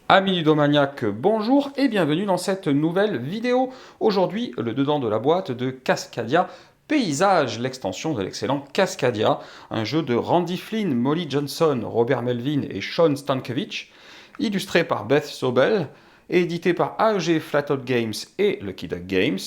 Amis ludomaniaques, bonjour et bienvenue dans cette nouvelle vidéo. Aujourd'hui, le dedans de la boîte de Cascadia Paysage, l'extension de l'excellent Cascadia, un jeu de Randy Flynn, Molly Johnson, Robert Melvin et Sean Stankiewicz, illustré par Beth Sobel et édité par AEG Flatout Games et Lucky Duck Games,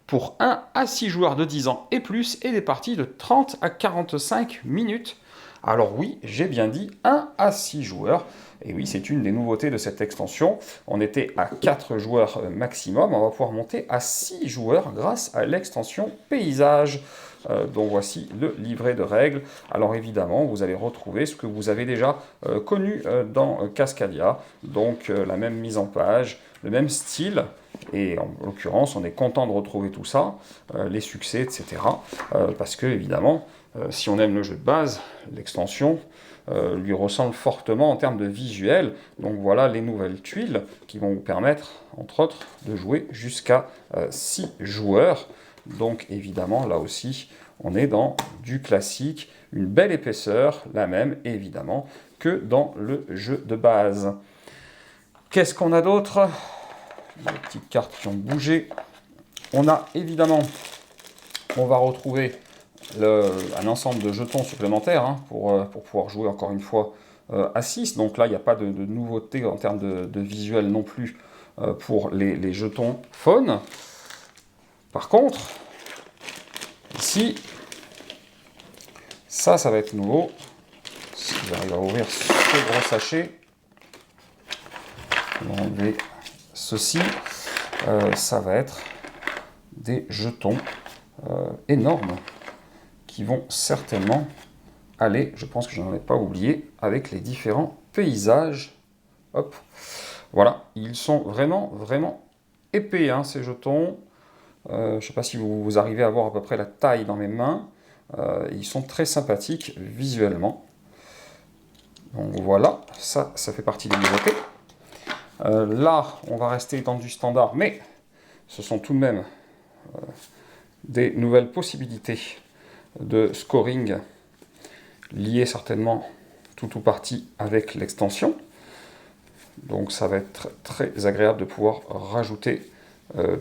pour 1 à 6 joueurs de 10 ans et plus et des parties de 30 à 45 minutes. Alors oui, j'ai bien dit 1 à 6 joueurs. Et oui, c'est une des nouveautés de cette extension. On était à 4 joueurs maximum, on va pouvoir monter à 6 joueurs grâce à l'extension Paysage. Donc voici le livret de règles. Alors évidemment, vous allez retrouver ce que vous avez déjà connu dans Cascadia. Donc la même mise en page, le même style. Et en l'occurrence, on est content de retrouver tout ça, les succès, etc. Parce que évidemment, si on aime le jeu de base, l'extension lui ressemble fortement en termes de visuel. Donc voilà les nouvelles tuiles qui vont vous permettre, entre autres, de jouer jusqu'à 6 joueurs. Donc évidemment, là aussi, on est dans du classique, une belle épaisseur, la même évidemment que dans le jeu de base. Qu'est-ce qu'on a d'autre? Les petites cartes qui ont bougé. On a évidemment, on va retrouver un ensemble de jetons supplémentaires pour pouvoir jouer encore une fois à 6. Donc là, il n'y a pas de nouveauté en termes de visuel non plus pour les jetons faune. Par contre, ici, ça va être nouveau. Si j'arrive à ouvrir ce gros sachet, on va enlever ceci. Ça va être des jetons énormes qui vont certainement aller, je pense que je n'en ai pas oublié, avec les différents paysages. Hop, voilà, ils sont vraiment épais, ces jetons. Je ne sais pas si vous arrivez à voir à peu près la taille dans mes mains. Ils sont très sympathiques visuellement. Donc voilà, ça fait partie des nouveautés. Là, on va rester dans du standard, mais ce sont tout de même des nouvelles possibilités de scoring liées certainement tout ou partie avec l'extension. Donc ça va être très agréable de pouvoir rajouter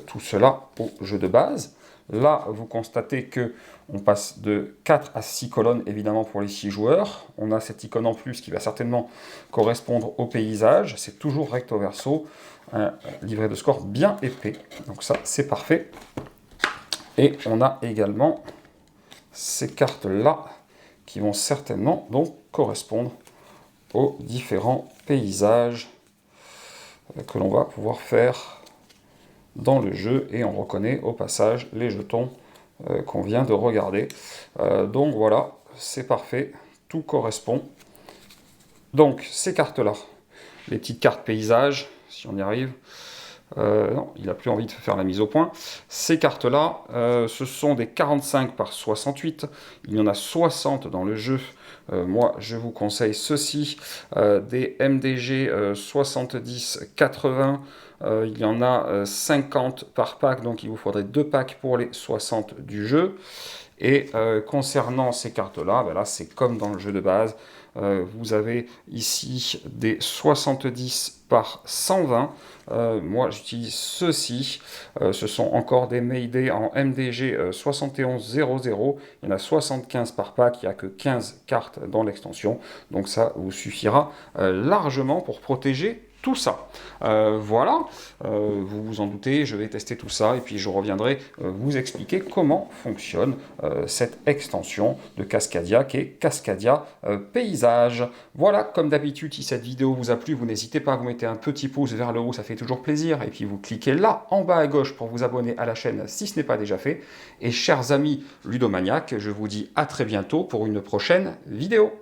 tout cela au jeu de base. Là, vous constatez que on passe de 4 à 6 colonnes, évidemment, pour les 6 joueurs. On a cette icône en plus qui va certainement correspondre au paysage. C'est toujours recto verso, un livret de score bien épais. Donc ça, c'est parfait. Et on a également ces cartes-là qui vont certainement donc correspondre aux différents paysages que l'on va pouvoir faire dans le jeu. Et on reconnaît au passage les jetons qu'on vient de regarder. Donc voilà, c'est parfait, tout correspond. Donc ces cartes-là, les petites cartes paysages, si on y arrive. Non, il n'a plus envie de faire la mise au point. Ces cartes-là, ce sont des 45 par 68. Il y en a 60 dans le jeu. Moi, je vous conseille ceci, des MDG 70-80. Il y en a 50 par pack, donc il vous faudrait 2 packs pour les 60 du jeu. Et concernant ces cartes-là, ben là c'est comme dans le jeu de base. Vous avez ici des 70 par 120. Moi j'utilise ceci. Ce sont encore des Mayday en MDG 7100. Il y en a 75 par pack. Il n'y a que 15 cartes dans l'extension. Donc ça vous suffira largement pour protéger tout ça. Voilà, vous vous en doutez, je vais tester tout ça et puis je reviendrai vous expliquer comment fonctionne cette extension de Cascadia qui est Cascadia Paysage. Voilà, comme d'habitude, si cette vidéo vous a plu, vous n'hésitez pas à vous mettre un petit pouce vers le haut, ça fait toujours plaisir, et puis vous cliquez là en bas à gauche pour vous abonner à la chaîne si ce n'est pas déjà fait. Et chers amis ludomaniaques, je vous dis à très bientôt pour une prochaine vidéo.